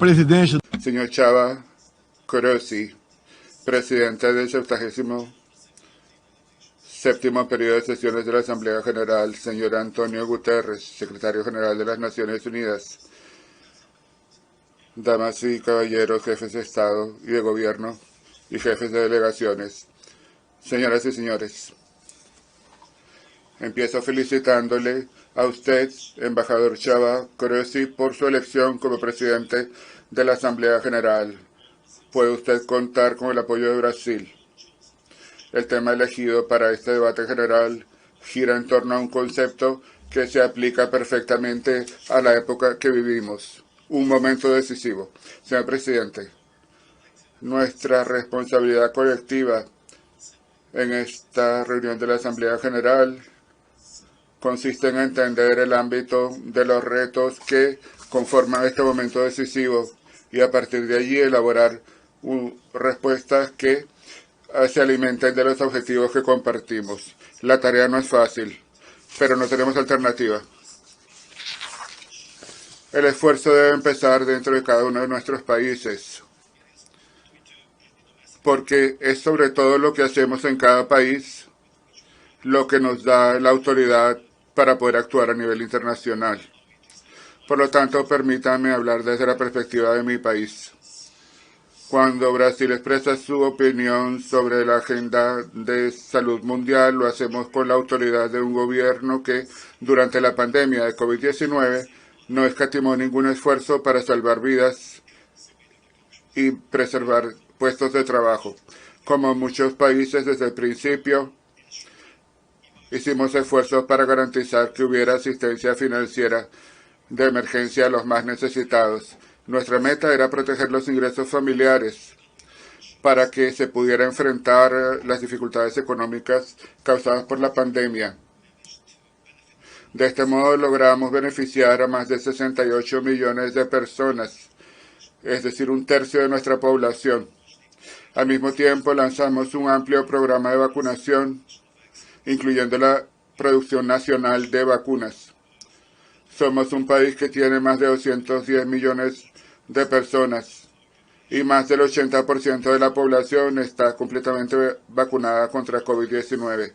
presidente. Señor Chava Corosi, presidente del 77º periodo de sesiones de la Asamblea General, señor Antonio Guterres, secretario general de las Naciones Unidas, damas y caballeros, jefes de Estado y de Gobierno y jefes de delegaciones, señoras y señores. Empiezo felicitándole a usted, embajador Chava Corosi, por su elección como presidente de la Asamblea General. Puede usted contar con el apoyo de Brasil. El tema elegido para este debate general gira en torno a un concepto que se aplica perfectamente a la época que vivimos, un momento decisivo. Señor presidente, nuestra responsabilidad colectiva en esta reunión de la Asamblea General consiste en entender el ámbito de los retos que conforman este momento decisivo y a partir de allí elaborar respuestas que se alimenten de los objetivos que compartimos. La tarea no es fácil, pero no tenemos alternativa. El esfuerzo debe empezar dentro de cada uno de nuestros países, porque es sobre todo lo que hacemos en cada país lo que nos da la autoridad para poder actuar a nivel internacional. Por lo tanto, permítanme hablar desde la perspectiva de mi país. Cuando Brasil expresa su opinión sobre la agenda de salud mundial, lo hacemos con la autoridad de un gobierno que, durante la pandemia de COVID-19, no escatimó ningún esfuerzo para salvar vidas y preservar puestos de trabajo. Como muchos países, desde el principio, hicimos esfuerzos para garantizar que hubiera asistencia financiera de emergencia a los más necesitados. Nuestra meta era proteger los ingresos familiares para que se pudiera enfrentar las dificultades económicas causadas por la pandemia. De este modo logramos beneficiar a más de 68 millones de personas, es decir, un tercio de nuestra población. Al mismo tiempo lanzamos un amplio programa de vacunación, incluyendo la producción nacional de vacunas. Somos un país que tiene más de 210 millones de personas y más del 80% de la población está completamente vacunada contra COVID-19.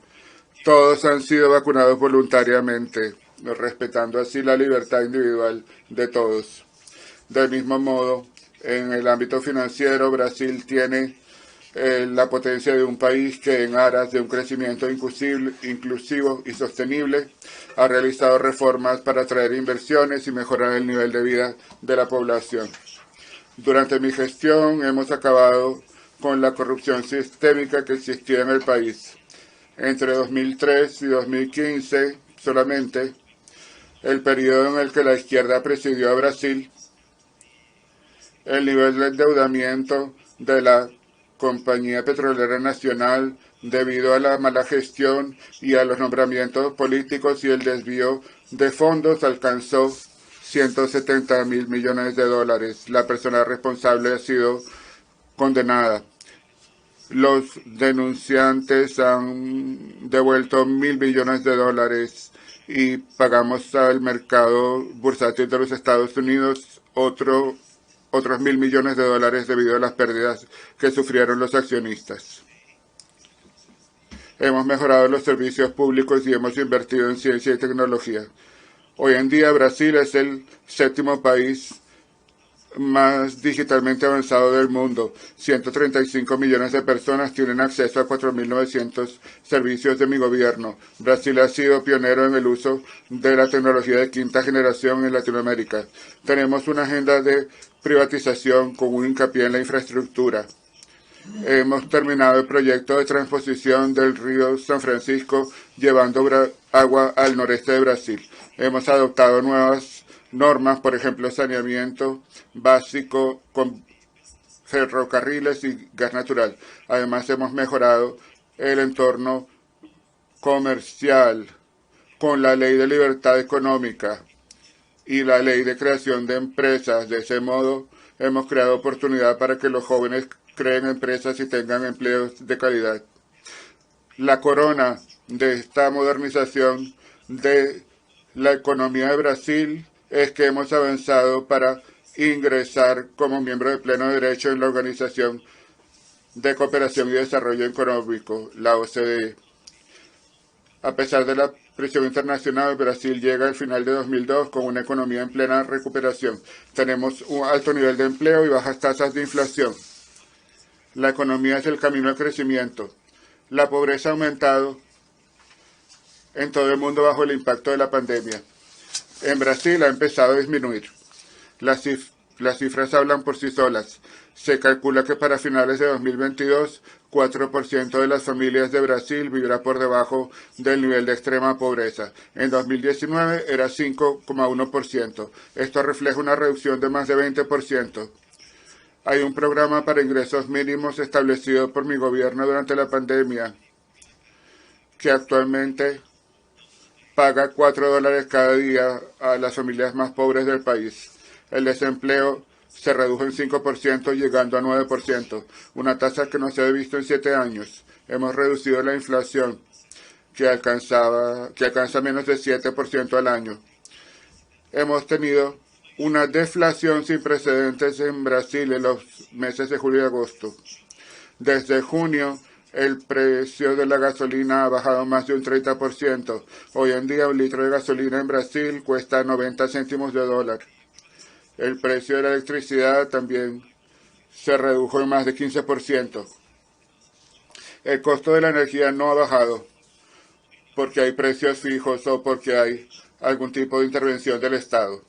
Todos han sido vacunados voluntariamente, respetando así la libertad individual de todos. Del mismo modo, en el ámbito financiero, Brasil tiene la potencia de un país que en aras de un crecimiento inclusivo y sostenible ha realizado reformas para atraer inversiones y mejorar el nivel de vida de la población. Durante mi gestión hemos acabado con la corrupción sistémica que existía en el país. Entre 2003 y 2015 solamente, el periodo en el que la izquierda presidió a Brasil, el nivel de endeudamiento de la Compañía Petrolera Nacional, debido a la mala gestión y a los nombramientos políticos y el desvío de fondos, alcanzó 170.000 millones de dólares. La persona responsable ha sido condenada. Los denunciantes han devuelto 1.000 millones de dólares y pagamos al mercado bursátil de los Estados Unidos otros 1.000 millones de dólares debido a las pérdidas que sufrieron los accionistas. Hemos mejorado los servicios públicos y hemos invertido en ciencia y tecnología. Hoy en día Brasil es el 7º país más digitalmente avanzado del mundo. 135 millones de personas tienen acceso a 4.900 servicios de mi gobierno. Brasil ha sido pionero en el uso de la tecnología de quinta generación en Latinoamérica. Tenemos una agenda de privatización con un hincapié en la infraestructura. Hemos terminado el proyecto de transposición del río San Francisco, llevando agua al noreste de Brasil. Hemos adoptado nuevas normas, por ejemplo, saneamiento básico con ferrocarriles y gas natural. Además, hemos mejorado el entorno comercial con la Ley de Libertad Económica y la Ley de Creación de Empresas. De ese modo, hemos creado oportunidad para que los jóvenes creen empresas y tengan empleos de calidad. La corona de esta modernización de la economía de Brasil es que hemos avanzado para ingresar como miembro de pleno derecho en la Organización de Cooperación y Desarrollo Económico, la OCDE. A pesar de la presión internacional, Brasil llega al final de 2002 con una economía en plena recuperación. Tenemos un alto nivel de empleo y bajas tasas de inflación. La economía es el camino al crecimiento. La pobreza ha aumentado en todo el mundo bajo el impacto de la pandemia. En Brasil ha empezado a disminuir. Las cifras hablan por sí solas. Se calcula que para finales de 2022, 4% de las familias de Brasil vivirá por debajo del nivel de extrema pobreza. En 2019 era 5,1%. Esto refleja una reducción de más de 20%. Hay un programa para ingresos mínimos establecido por mi gobierno durante la pandemia, que actualmente paga $4 cada día a las familias más pobres del país. El desempleo se redujo en 5%, llegando a 9%, una tasa que no se ha visto en 7 años. Hemos reducido la inflación, que alcanza menos de 7% al año. Hemos tenido una deflación sin precedentes en Brasil en los meses de julio y agosto. Desde junio, el precio de la gasolina ha bajado más de un 30%. Hoy en día, un litro de gasolina en Brasil cuesta 90 céntimos de dólar. El precio de la electricidad también se redujo en más de 15%. El costo de la energía no ha bajado porque hay precios fijos o porque hay algún tipo de intervención del Estado.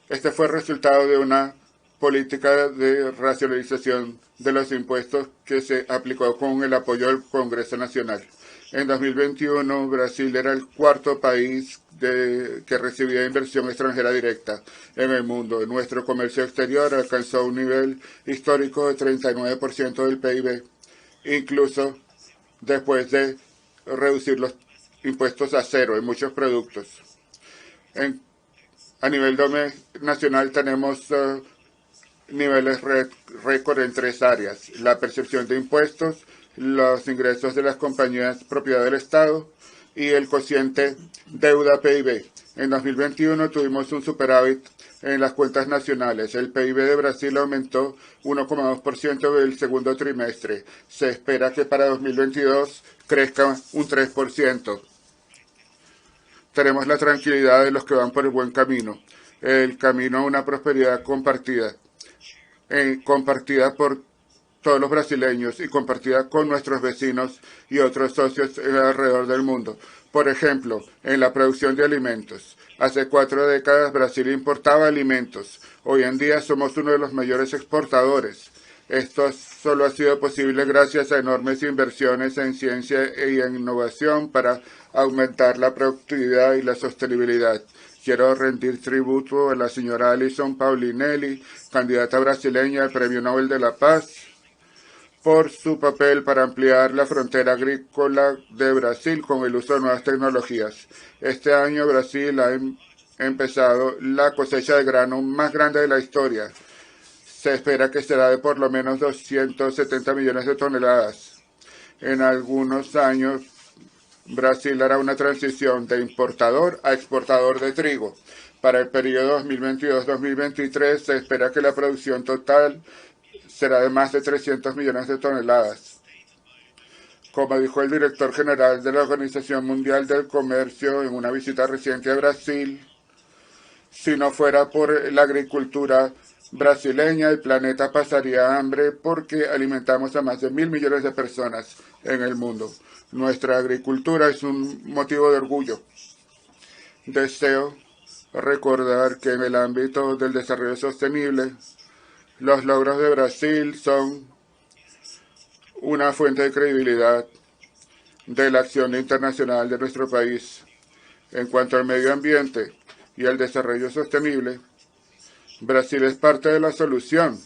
Este fue el resultado de una política de racionalización de los impuestos que se aplicó con el apoyo del Congreso Nacional. En 2021, Brasil era el cuarto país que recibía inversión extranjera directa en el mundo. Nuestro comercio exterior alcanzó un nivel histórico de 39% del PIB, incluso después de reducir los impuestos a cero en muchos productos. A nivel nacional tenemos niveles récord en 3 áreas: la percepción de impuestos, los ingresos de las compañías propiedad del Estado y el cociente deuda-PIB. En 2021 tuvimos un superávit en las cuentas nacionales. El PIB de Brasil aumentó 1,2% del segundo trimestre. Se espera que para 2022 crezca un 3%. Tenemos la tranquilidad de los que van por el buen camino, el camino a una prosperidad compartida por todos los brasileños y compartida con nuestros vecinos y otros socios alrededor del mundo. Por ejemplo, en la producción de alimentos. Hace 4 décadas Brasil importaba alimentos. Hoy en día somos uno de los mayores exportadores. Esto solo ha sido posible gracias a enormes inversiones en ciencia y en innovación para aumentar la productividad y la sostenibilidad. Quiero rendir tributo a la señora Alison Paulinelli, candidata brasileña al Premio Nobel de la Paz, por su papel para ampliar la frontera agrícola de Brasil con el uso de nuevas tecnologías. Este año Brasil ha empezado la cosecha de grano más grande de la historia. Se espera que será de por lo menos 270 millones de toneladas. En algunos años, Brasil hará una transición de importador a exportador de trigo. Para el periodo 2022-2023 se espera que la producción total será de más de 300 millones de toneladas. Como dijo el director general de la Organización Mundial del Comercio en una visita reciente a Brasil, si no fuera por la agricultura brasileña, el planeta pasaría hambre porque alimentamos a más de 1.000 millones de personas en el mundo. Nuestra agricultura es un motivo de orgullo. Deseo recordar que en el ámbito del desarrollo sostenible, los logros de Brasil son una fuente de credibilidad de la acción internacional de nuestro país. En cuanto al medio ambiente y al desarrollo sostenible, Brasil es parte de la solución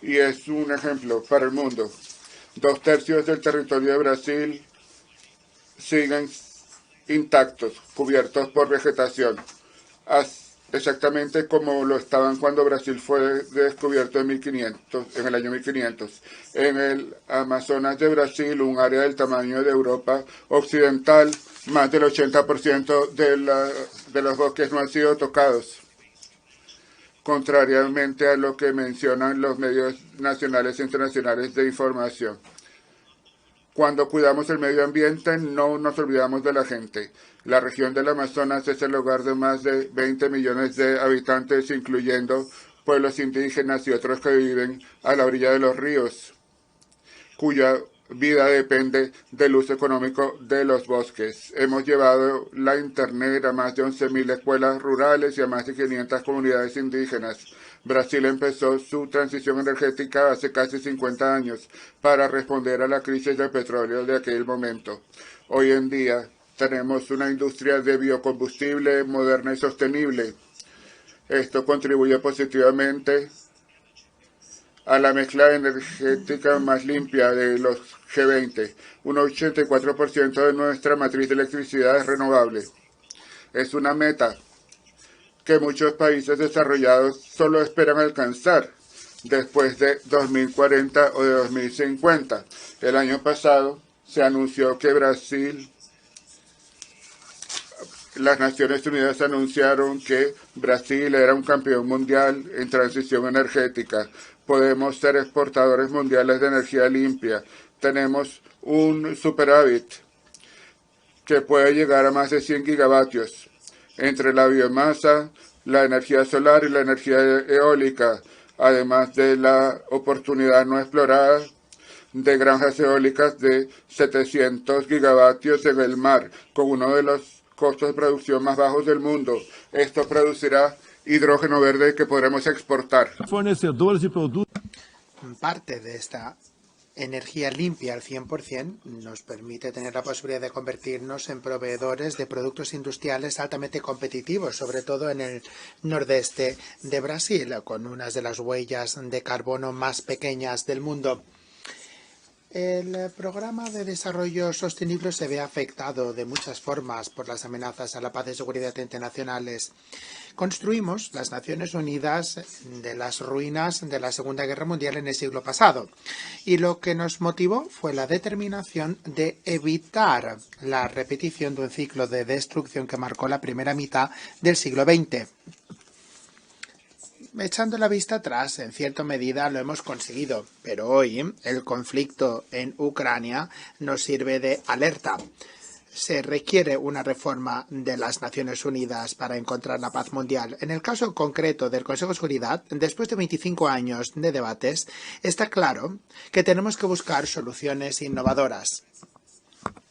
y es un ejemplo para el mundo. 2/3 del territorio de Brasil siguen intactos, cubiertos por vegetación, exactamente como lo estaban cuando Brasil fue descubierto en el año 1500. En el Amazonas de Brasil, un área del tamaño de Europa occidental, más del 80% de los bosques no han sido tocados. contrariamente a lo que mencionan los medios nacionales e internacionales de información. Cuando cuidamos el medio ambiente, no nos olvidamos de la gente. La región del Amazonas es el hogar de más de 20 millones de habitantes, incluyendo pueblos indígenas y otros que viven a la orilla de los ríos, cuya vida depende del uso económico de los bosques. Hemos llevado la Internet a más de 11.000 escuelas rurales y a más de 500 comunidades indígenas. Brasil empezó su transición energética hace casi 50 años para responder a la crisis del petróleo de aquel momento. Hoy en día tenemos una industria de biocombustible moderna y sostenible. Esto contribuye positivamente a la mezcla energética más limpia de los G20. Un 84% de nuestra matriz de electricidad es renovable. Es una meta que muchos países desarrollados solo esperan alcanzar después de 2040 o de 2050. El año pasado se anunció que las Naciones Unidas anunciaron que Brasil era un campeón mundial en transición energética. Podemos ser exportadores mundiales de energía limpia. Tenemos un superávit que puede llegar a más de 100 gigavatios entre la biomasa, la energía solar y la energía eólica, además de la oportunidad no explorada de granjas eólicas de 700 gigavatios en el mar, con uno de los costos de producción más bajos del mundo. Esto producirá hidrógeno verde que podremos exportar. Fornecedores de productos. Parte de esta energía limpia al 100% nos permite tener la posibilidad de convertirnos en proveedores de productos industriales altamente competitivos, sobre todo en el nordeste de Brasil, con unas de las huellas de carbono más pequeñas del mundo. El programa de desarrollo sostenible se ve afectado de muchas formas por las amenazas a la paz y seguridad internacionales. Construimos las Naciones Unidas de las ruinas de la Segunda Guerra Mundial en el siglo pasado, y lo que nos motivó fue la determinación de evitar la repetición de un ciclo de destrucción que marcó la primera mitad del siglo XX. Echando la vista atrás, en cierta medida lo hemos conseguido, pero hoy el conflicto en Ucrania nos sirve de alerta. Se requiere una reforma de las Naciones Unidas para encontrar la paz mundial. En el caso concreto del Consejo de Seguridad, después de 25 años de debates, está claro que tenemos que buscar soluciones innovadoras.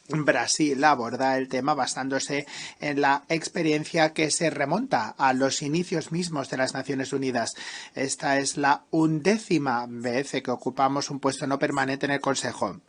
Brasil aborda el tema basándose en la experiencia que se remonta a los inicios mismos de las Naciones Unidas. Esta es la 11ª vez que ocupamos un puesto no permanente en el Consejo.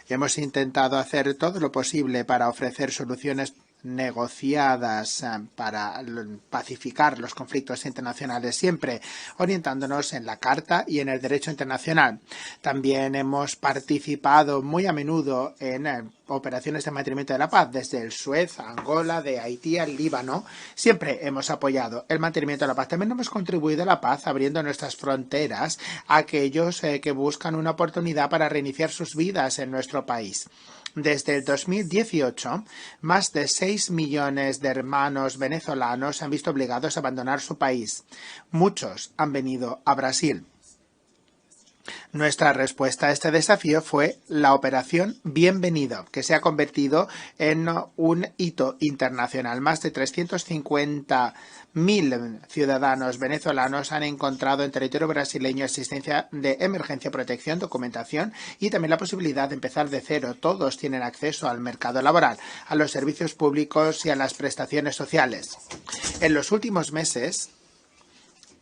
Hemos intentado hacer todo lo posible para ofrecer soluciones negociadas para pacificar los conflictos internacionales, siempre orientándonos en la Carta y en el derecho internacional. También hemos participado muy a menudo en operaciones de mantenimiento de la paz, desde el Suez, Angola, de Haití al Líbano. Siempre hemos apoyado el mantenimiento de la paz. También hemos contribuido a la paz abriendo nuestras fronteras a aquellos que buscan una oportunidad para reiniciar sus vidas en nuestro país. Desde el 2018, más de 6 millones de hermanos venezolanos se han visto obligados a abandonar su país. Muchos han venido a Brasil. Nuestra respuesta a este desafío fue la Operación Bienvenido, que se ha convertido en un hito internacional. Más de 350.000 ciudadanos venezolanos han encontrado en territorio brasileño asistencia de emergencia, protección, documentación y también la posibilidad de empezar de cero. Todos tienen acceso al mercado laboral, a los servicios públicos y a las prestaciones sociales. En los últimos meses,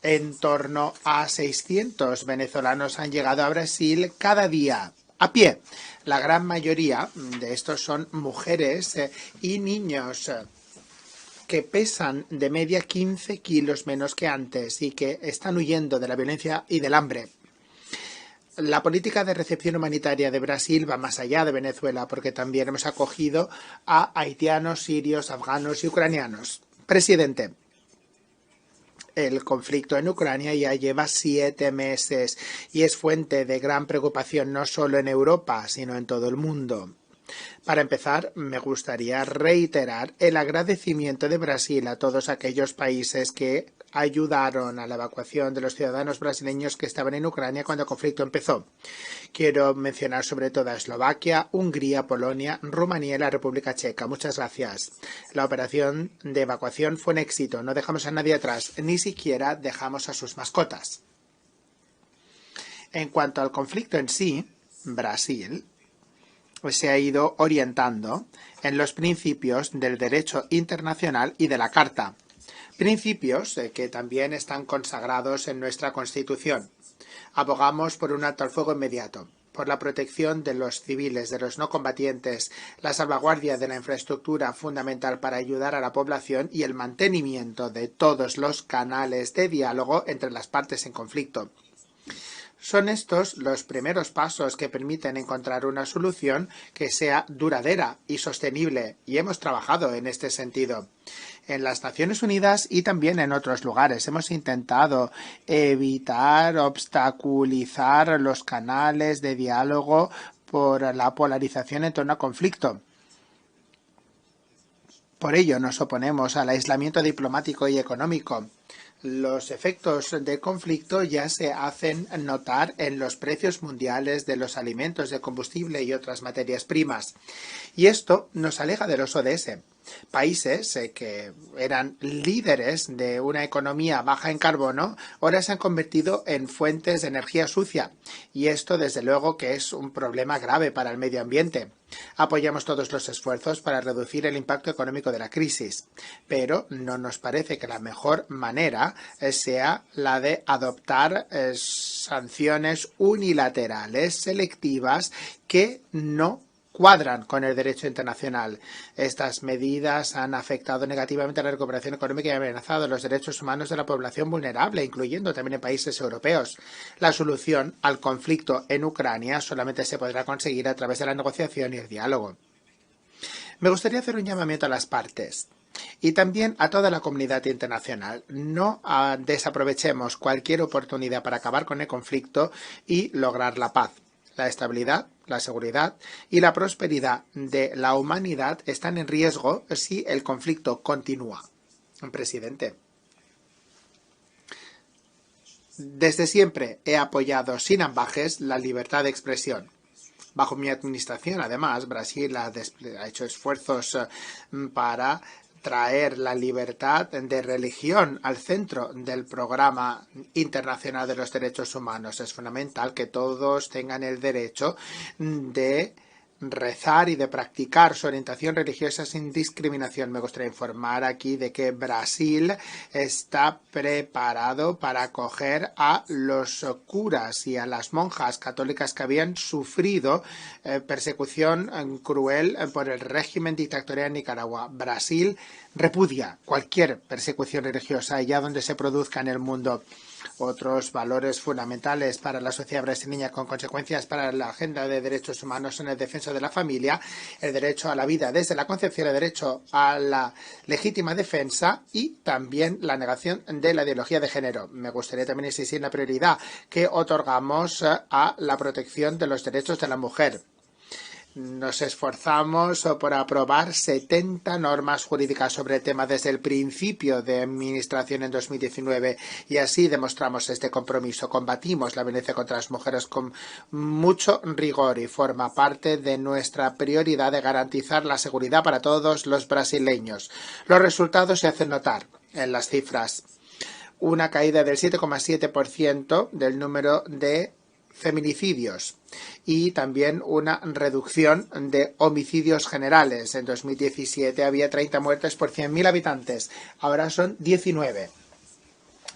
en torno a 600 venezolanos han llegado a Brasil cada día a pie. La gran mayoría de estos son mujeres y niños que pesan de media 15 kilos menos que antes y que están huyendo de la violencia y del hambre. La política de recepción humanitaria de Brasil va más allá de Venezuela, porque también hemos acogido a haitianos, sirios, afganos y ucranianos. Presidente, el conflicto en Ucrania ya lleva 7 meses y es fuente de gran preocupación no solo en Europa, sino en todo el mundo. Para empezar, me gustaría reiterar el agradecimiento de Brasil a todos aquellos países que ayudaron a la evacuación de los ciudadanos brasileños que estaban en Ucrania cuando el conflicto empezó. Quiero mencionar sobre todo a Eslovaquia, Hungría, Polonia, Rumanía y la República Checa. Muchas gracias. La operación de evacuación fue un éxito. No dejamos a nadie atrás, ni siquiera dejamos a sus mascotas. En cuanto al conflicto en sí, Brasil se ha ido orientando en los principios del derecho internacional y de la Carta. Principios que también están consagrados en nuestra Constitución. Abogamos por un alto al fuego inmediato, por la protección de los civiles, de los no combatientes, la salvaguardia de la infraestructura fundamental para ayudar a la población y el mantenimiento de todos los canales de diálogo entre las partes en conflicto. Son estos los primeros pasos que permiten encontrar una solución que sea duradera y sostenible, y hemos trabajado en este sentido. En las Naciones Unidas y también en otros lugares hemos intentado evitar, obstaculizar los canales de diálogo por la polarización en torno al conflicto. Por ello nos oponemos al aislamiento diplomático y económico. Los efectos del conflicto ya se hacen notar en los precios mundiales de los alimentos, de combustible y otras materias primas. Y esto nos aleja de los ODS. Países que eran líderes de una economía baja en carbono, ahora se han convertido en fuentes de energía sucia. Y esto, desde luego, que es un problema grave para el medio ambiente. Apoyamos todos los esfuerzos para reducir el impacto económico de la crisis, pero no nos parece que la mejor manera sea la de adoptar sanciones unilaterales, selectivas, que no cuadran con el derecho internacional. Estas medidas han afectado negativamente a la recuperación económica y amenazado los derechos humanos de la población vulnerable, incluyendo también en países europeos. La solución al conflicto en Ucrania solamente se podrá conseguir a través de la negociación y el diálogo. Me gustaría hacer un llamamiento a las partes y también a toda la comunidad internacional. No desaprovechemos cualquier oportunidad para acabar con el conflicto y lograr la paz. La estabilidad, la seguridad y la prosperidad de la humanidad están en riesgo si el conflicto continúa. Presidente, desde siempre he apoyado sin ambages la libertad de expresión. Bajo mi administración, además, Brasil ha hecho esfuerzos para traer la libertad de religión al centro del programa internacional de los derechos humanos. Es fundamental que todos tengan el derecho de rezar y de practicar su orientación religiosa sin discriminación. Me gustaría informar aquí de que Brasil está preparado para acoger a los curas y a las monjas católicas que habían sufrido persecución cruel por el régimen dictatorial en Nicaragua. Brasil repudia cualquier persecución religiosa allá donde se produzca en el mundo. Otros valores fundamentales para la sociedad brasileña con consecuencias para la agenda de derechos humanos son el defensa de la familia, el derecho a la vida desde la concepción, el derecho a la legítima defensa y también la negación de la ideología de género. Me gustaría también insistir en la prioridad que otorgamos a la protección de los derechos de la mujer. Nos esforzamos por aprobar 70 normas jurídicas sobre el tema desde el principio de administración en 2019 y así demostramos este compromiso. Combatimos la violencia contra las mujeres con mucho rigor y forma parte de nuestra prioridad de garantizar la seguridad para todos los brasileños. Los resultados se hacen notar en las cifras. Una caída del 7,7% del número de feminicidios y también una reducción de homicidios generales. En 2017 había 30 muertes por 100.000 habitantes, ahora son 19.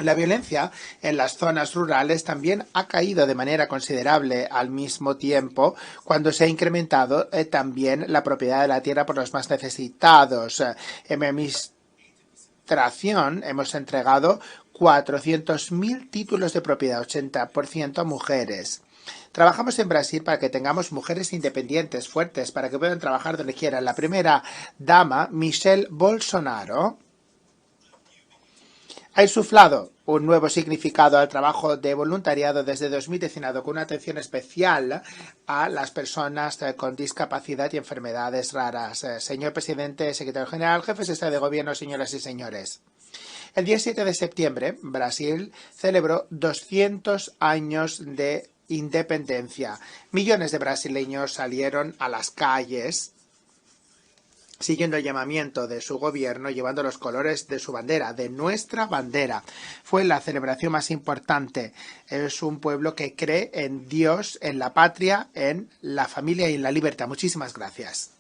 La violencia en las zonas rurales también ha caído de manera considerable al mismo tiempo cuando se ha incrementado también la propiedad de la tierra por los más necesitados. En mi administración hemos entregado 400.000 títulos de propiedad, 80% a mujeres. Trabajamos en Brasil para que tengamos mujeres independientes, fuertes, para que puedan trabajar donde quieran. La primera dama, Michelle Bolsonaro, ha insuflado un nuevo significado al trabajo de voluntariado desde 2019 con una atención especial a las personas con discapacidad y enfermedades raras. Señor presidente, secretario general, jefes de Estado de Gobierno, señoras y señores. El día 7 de septiembre, Brasil celebró 200 años de independencia. Millones de brasileños salieron a las calles siguiendo el llamamiento de su gobierno, llevando los colores de su bandera, de nuestra bandera. Fue la celebración más importante. Es un pueblo que cree en Dios, en la patria, en la familia y en la libertad. Muchísimas gracias.